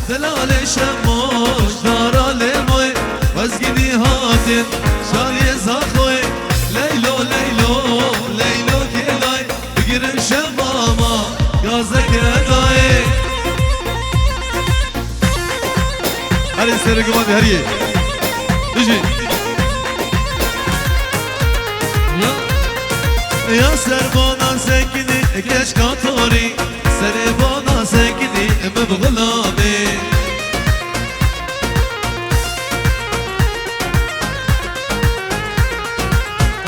دلال شموش دارا لموی وزگینی هاتین شالی زاخوی لیلو لیلو لیلو کلای بگیرن شماما گازک ادای هری سرگمان هریه بجی یا سربانا سکینی کش کاتوری سربانا سکینی مبغلامي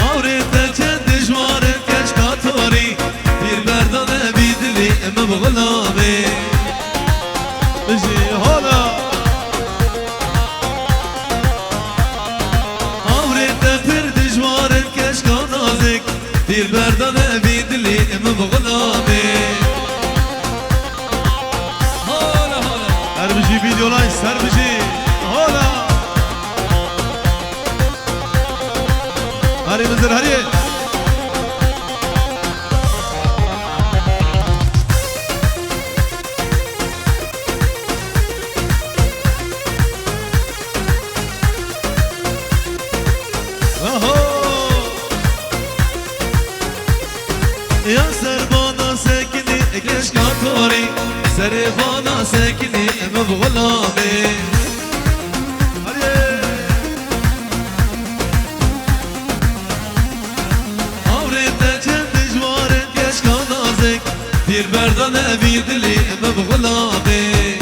أوريت جد جوار كش كاتوري دير بردان بيدلي مبغلامي بجي هلا أوريت فرد جوار كش كانازك دير بردان بيدلي مبغلامي بجي فيديو لايف سر بجي هولا هاري منزل هاري يا سربانا ساكني اكلش كاتوري سربانا ساكني مبغلامي أوريت جد جوارن كش كنازك دير بردان بيدلي مبغلامي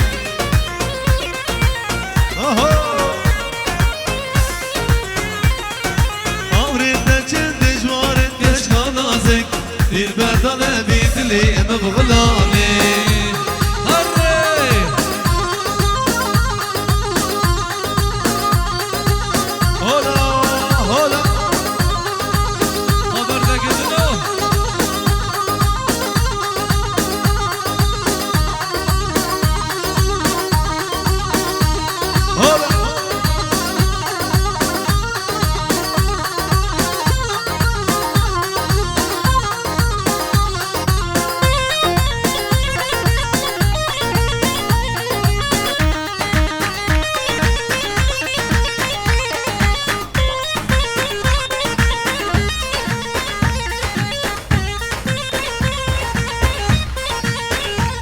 أوريت جد جوارن كش كنازك دير بردان بيدلي مبغلامي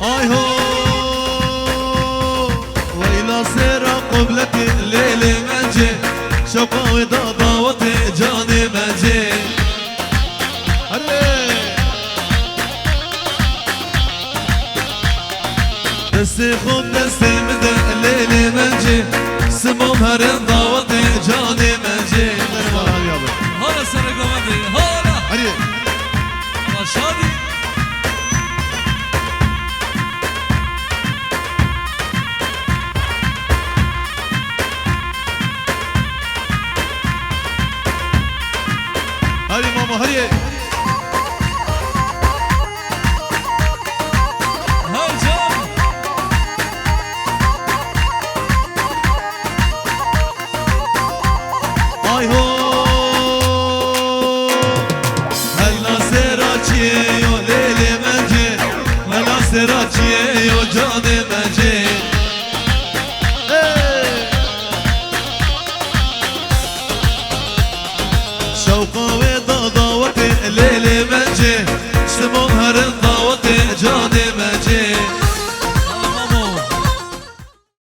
آی هو ویلا سر قبلت لیل منجه شقاوی